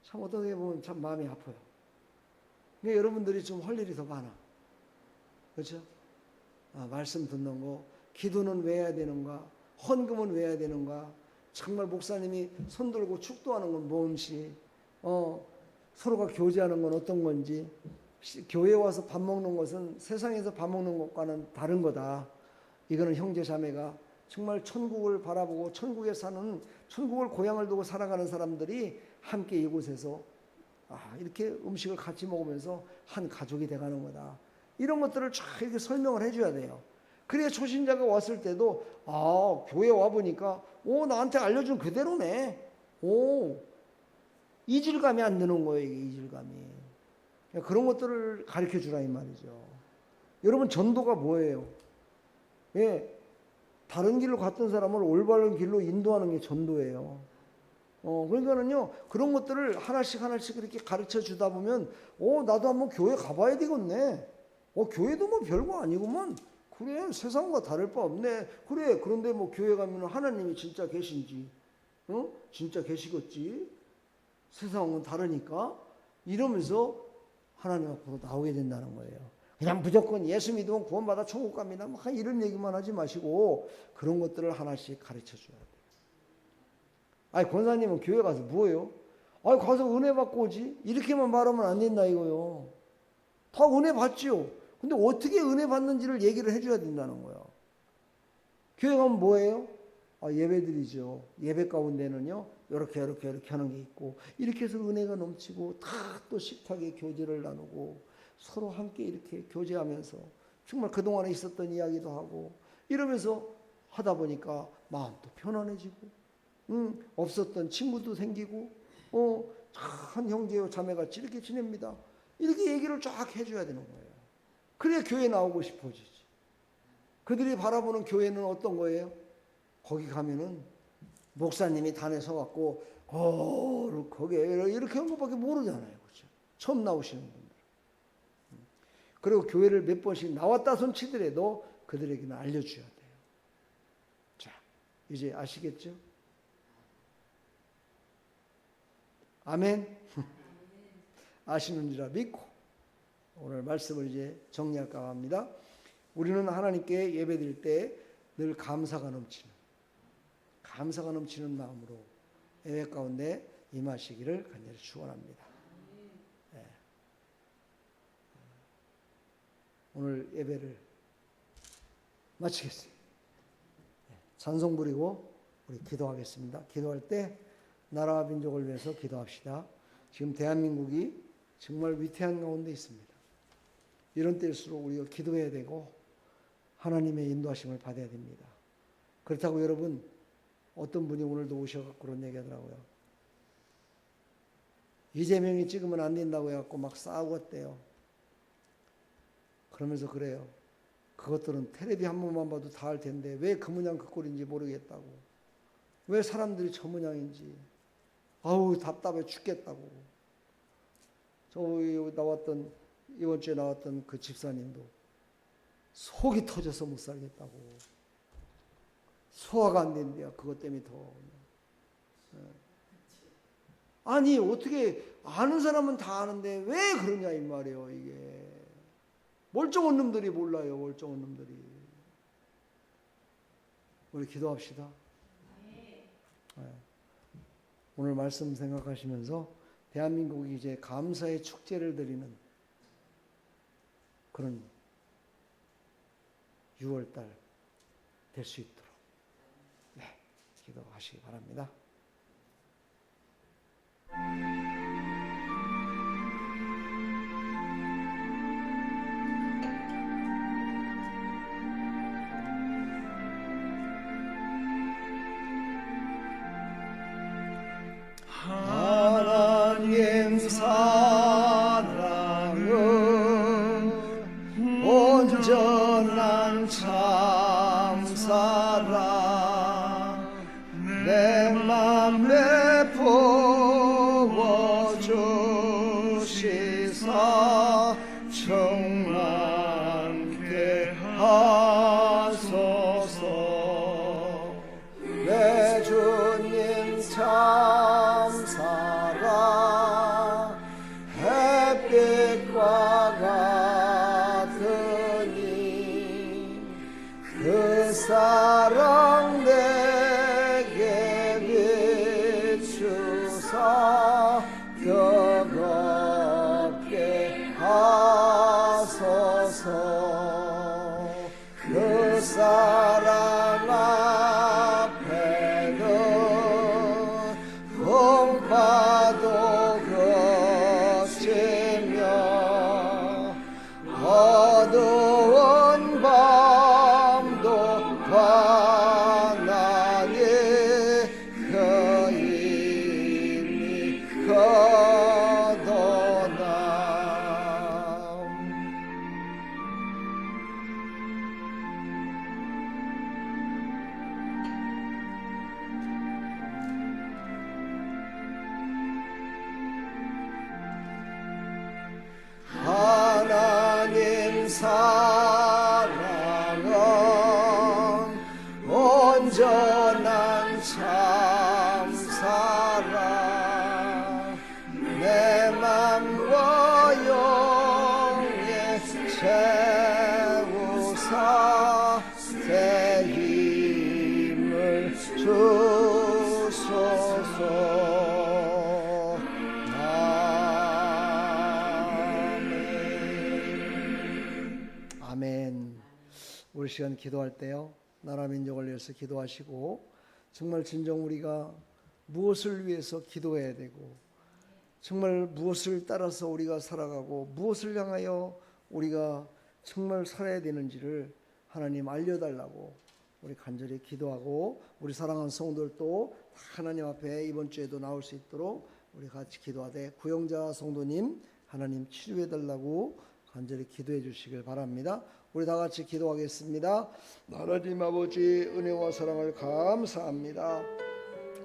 참 어떻게 보면 참 마음이 아파요. 근데 여러분들이 좀 할 일이 더 많아. 그렇죠? 말씀 듣는 거, 기도는 왜 해야 되는가, 헌금은 왜 해야 되는가, 정말 목사님이 손 들고 축도하는 건 뭔지, 서로가 교제하는 건 어떤 건지, 교회 와서 밥 먹는 것은 세상에서 밥 먹는 것과는 다른 거다. 이거는 형제 자매가 정말 천국을 바라보고 천국에 사는, 천국을 고향을 두고 살아가는 사람들이 함께 이곳에서 이렇게 음식을 같이 먹으면서 한 가족이 돼가는 거다. 이런 것들을 쫙 이렇게 설명을 해줘야 돼요. 그래야 초신자가 왔을 때도 교회 와보니까 나한테 알려준 그대로네. 이질감이 안 드는 거예요. 이게 이질감이. 그런 것들을 가르쳐 주라 이 말이죠. 여러분 전도가 뭐예요? 다른 길로 갔던 사람을 올바른 길로 인도하는 게 전도예요. 그러니까는요, 그런 것들을 하나씩 이렇게 가르쳐 주다 보면, 나도 한번 교회 가봐야 되겠네. 교회도 뭐 별거 아니구만. 그래, 세상과 다를 바 없네. 그래, 그런데 뭐 교회 가면 하나님이 진짜 계신지, 진짜 계시겠지. 세상은 다르니까. 이러면서 하나님 앞으로 나오게 된다는 거예요. 그냥 무조건 예수 믿으면 구원받아 천국 갑니다. 막 이런 얘기만 하지 마시고, 그런 것들을 하나씩 가르쳐 줘야 돼요. 권사님은 교회 가서 뭐예요? 가서 은혜 받고 오지? 이렇게만 말하면 안 된다 이거요. 다 은혜 받지요. 근데 어떻게 은혜 받는지를 얘기를 해줘야 된다는 거예요. 교회 가면 뭐예요? 예배 드리죠. 예배 가운데는요, 이렇게 하는 게 있고, 이렇게 해서 은혜가 넘치고, 다 또 식탁에 교제를 나누고, 서로 함께 이렇게 교제하면서, 정말 그동안에 있었던 이야기도 하고, 이러면서 하다 보니까 마음도 편안해지고, 없었던 친구도 생기고, 한 형제요 자매같이 이렇게 지냅니다. 이렇게 얘기를 쫙 해줘야 되는 거예요. 그래야 교회 나오고 싶어지지. 그들이 바라보는 교회는 어떤 거예요? 거기 가면은 목사님이 단에 서갖고 거기에 이렇게 한 것밖에 모르잖아요. 그렇죠? 처음 나오시는 분들. 그리고 교회를 몇 번씩 나왔다 손 치더라도 그들에게는 알려줘야 돼요. 자, 이제 아시겠죠? 아멘. 아시는 줄 믿고 오늘 말씀을 이제 정리할까 합니다. 우리는 하나님께 예배드릴 때 늘 감사가 넘치는 마음으로 예배 가운데 임하시기를 간절히 축원합니다. 오늘 예배를 마치겠습니다. 찬송 부리고 우리 기도하겠습니다. 기도할 때 나라와 민족을 위해서 기도합시다. 지금 대한민국이 정말 위태한 가운데 있습니다. 이런 때일수록 우리가 기도해야 되고 하나님의 인도하심을 받아야 됩니다. 그렇다고 여러분, 어떤 분이 오늘도 오셔서 그런 얘기 하더라고요. 이재명이 찍으면 안 된다고 해갖고 막 싸우고 왔대요. 그러면서 그래요. 그것들은 텔레비 한 번만 봐도 다 알 텐데 왜 그 모양 그 꼴인지 모르겠다고. 왜 사람들이 저 모양인지. 답답해 죽겠다고. 이번 주에 나왔던 그 집사님도 속이 터져서 못 살겠다고. 소화가 안 된대요. 그것 때문에 더. 아니, 어떻게 아는 사람은 다 아는데 왜 그러냐 이 말이에요. 이게 멀쩡한 놈들이 몰라요. 멀쩡한 놈들이. 우리 기도합시다. 오늘 말씀 생각하시면서 대한민국이 이제 감사의 축제를 드리는 그런 6월달 될 수 있도록 기도하시기 바랍니다. 하나님 사랑은 온전한 참사랑 내 맘에 부어주시사 충만케 하소서. 내 주님 참사랑 햇빛과 같으니 그 사랑 내게 비추사 뜨겁게 하소서. 그 사랑 앞에는 풍파도 걷히며 어두운 밤도 환하니 그 힘이 거둬남. 하나님 사랑은 온전한 참사랑 내 맘과 영에 채우사 새 힘을 주소서. 아멘. 우리 시간 기도할 때요, 나라 민족을 위해서 기도하시고 정말 진정 우리가 무엇을 위해서 기도해야 되고 정말 무엇을 따라서 우리가 살아가고 무엇을 향하여 우리가 정말 살아야 되는지를 하나님 알려달라고 우리 간절히 기도하고, 우리 사랑하는 성도들도 하나님 앞에 이번 주에도 나올 수 있도록 우리 같이 기도하되, 구영자 성도님 하나님 치료해달라고 간절히 기도해 주시길 바랍니다. 우리 다 같이 기도하겠습니다. 하나님 아버지, 은혜와 사랑을 감사합니다.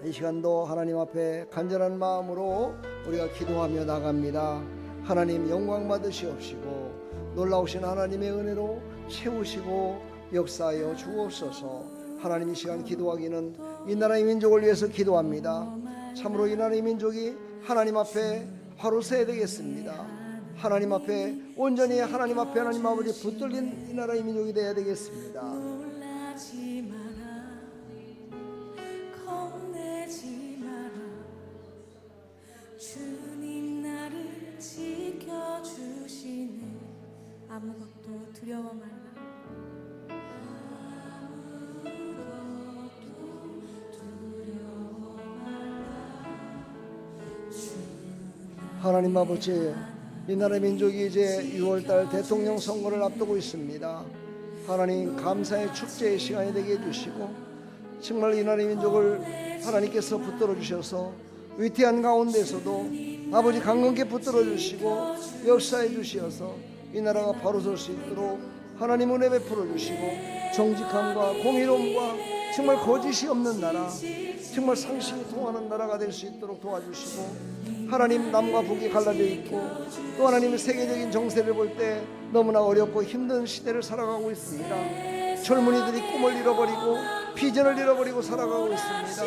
이 시간도 하나님 앞에 간절한 마음으로 우리가 기도하며 나갑니다. 하나님 영광 받으시옵시고 놀라우신 하나님의 은혜로 채우시고 역사하여 주옵소서. 하나님, 이 시간 기도하기는 이 나라의 민족을 위해서 기도합니다. 참으로 이 나라의 민족이 하나님 앞에 바로 서야 되겠습니다. 하나님 앞에 온전히 하나님 앞에 하나님 아버지 붙들린 이 나라의 민족이 되어야 되겠습니다. 놀라지 마라, 겁내지 마라. 주님 나를 지켜주시네. 아무것도 두려워 말라. 하나님 아버지, 이 나라의 민족이 이제 6월달 대통령 선거를 앞두고 있습니다. 하나님, 감사의 축제의 시간이 되게 해주시고 정말 이 나라의 민족을 하나님께서 붙들어 주셔서 위태한 가운데서도 아버지 강건케 붙들어 주시고 역사해 주시어서 이 나라가 바로 설 수 있도록 하나님 은혜 베풀어 주시고 정직함과 공의로움과 정말 거짓이 없는 나라, 정말 상식이 통하는 나라가 될 수 있도록 도와주시고, 하나님 남과 북이 갈라져 있고 또 하나님의 세계적인 정세를 볼 때 너무나 어렵고 힘든 시대를 살아가고 있습니다. 젊은이들이 꿈을 잃어버리고 비전을 잃어버리고 살아가고 있습니다.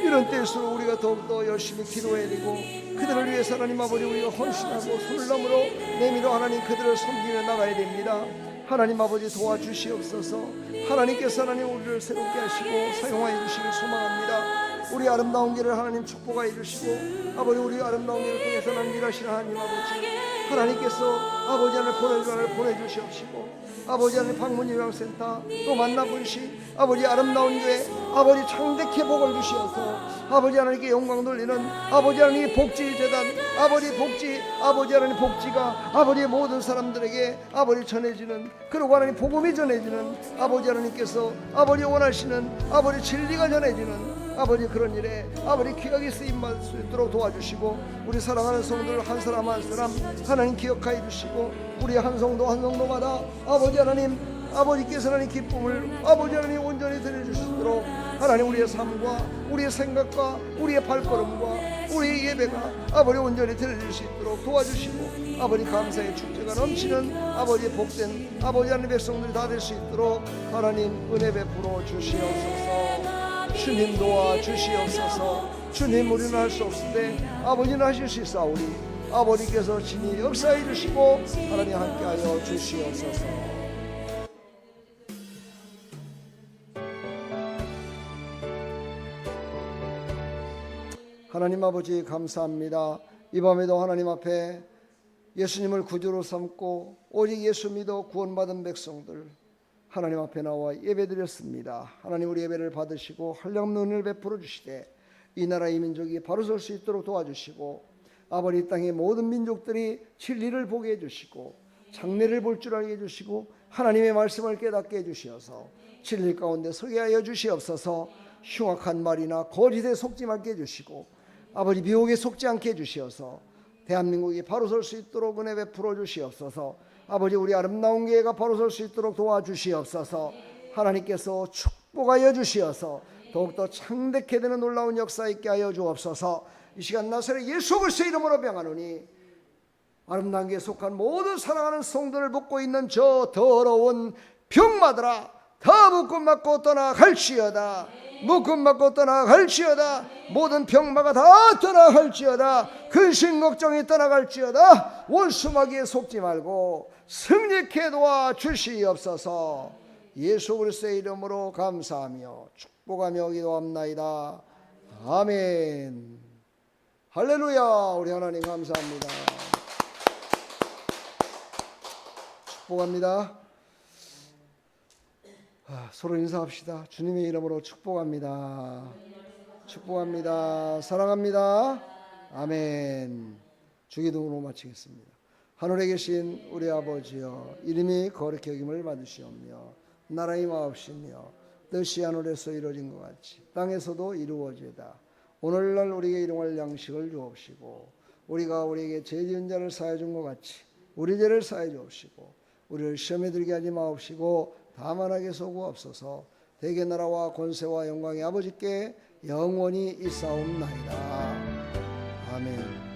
이런 때일수록 우리가 더욱더 열심히 기도해야 되고, 그들을 위해서 하나님 아버지 우리가 헌신하고 손을 너머로 내밀어 하나님 그들을 섬기며 나가야 됩니다. 하나님 아버지 도와주시옵소서. 하나님께서 하나님 우리를 새롭게 하시고 사용하여 주시길 소망합니다. 우리 아름다운 길을 하나님 축복하여 주시고 아버지 우리 아름다운 길을 통해서 난 일하시는 하나님 아버지 하나님께서 아버지 하나님 보내주시옵시고 아버지 하나님 방문 요양센터 또 만나분시 아버지 아름다운 교회 아버지 창대케 복을 주시어서 아버지 하나님께 영광 돌리는 아버지 하나님의 복지재단 아버지 복지 아버지 하나님 복지가 아버지의 모든 사람들에게 아버지 전해지는 그리고 하나님 복음이 전해지는 아버지 하나님께서 아버지 원하시는 아버지 진리가 전해지는 아버지 그런 일에 아버지 귀하게 쓰임받을 수 있도록 도와주시고 우리 사랑하는 성도들 한 사람 한 사람 하나님 기억하여 주시고 우리 한 성도 한 성도마다 아버지 하나님 아버지께서 하나님 기쁨을 아버지 하나님 온전히 드려주시도록 하나님 우리의 삶과 우리의 생각과 우리의 발걸음과 우리의 예배가 아버지 온전히 드려질 수 있도록 도와주시고 아버지 감사의 축제가 넘치는 아버지 복된 아버지 하나님 백성들이 다 될 수 있도록 하나님 은혜 베풀어 주시옵소서. 주님 도와주시옵소서. 주님 우리는 할 수 없으되 아버지는 하실 수 있사오니 아버지께서 친히 역사해 주시고 하나님 함께하여 주시옵소서. 하나님 아버지 감사합니다. 이 밤에도 하나님 앞에 예수님을 구주로 삼고 오직 예수 믿어 구원받은 백성들 하나님 앞에 나와 예배드렸습니다. 하나님 우리 예배를 받으시고 한량없는 은혜를 베풀어 주시되 이 나라 이 민족이 바로 설 수 있도록 도와주시고 아버지 이 땅의 모든 민족들이 진리를 보게 해주시고 장래를 볼 줄 알게 해주시고 하나님의 말씀을 깨닫게 해주시어서 진리 가운데 서게 하여 주시옵소서. 흉악한 말이나 거짓에 속지 말게 해주시고 아버지 미혹에 속지 않게 해주시어서 대한민국이 바로 설 수 있도록 은혜 베풀어 주시옵소서. 아버지 우리 아름다운 교회가 바로 설 수 있도록 도와주시옵소서. 하나님께서 축복하여 주시어서 더욱더 창대케 되는 놀라운 역사 있게 하여 주옵소서. 이 시간 나사렛 예수 그리스도의 이름으로 명하노니 아름다운 교회에 속한 모든 사랑하는 성도를 묶고 있는 저 더러운 병마들아 다 묶음 맞고 떠나갈지어다. 묶음 맞고 떠나갈지어다. 모든 병마가 다 떠나갈지어다. 근심 걱정이 떠나갈지어다. 원수마귀에 속지 말고 승리케 도와주시옵소서. 예수 그리스도의 이름으로 감사하며 축복하며 기도합나이다. 아멘. 할렐루야. 우리 하나님 감사합니다. 축복합니다. 서로 인사합시다. 주님의 이름으로 축복합니다. 축복합니다. 사랑합니다. 아멘. 주기도문으로 마치겠습니다. 하늘에 계신 우리 아버지여 이름이 거룩히 여김을 받으시오며 나라의 마옵시며 뜻이 하늘에서 이루어진 것 같이 땅에서도 이루어지이다. 오늘날 우리에게 일용할 양식을 주옵시고 우리가 우리에게 죄 지은 자를 사하여 준 것 같이 우리 죄를 사하여 주옵시고 우리를 시험에 들게 하지 마옵시고 다만 악에 속으옵소서. 대개 나라와 권세와 영광이 아버지께 영원히 있사옵나이다. 아멘.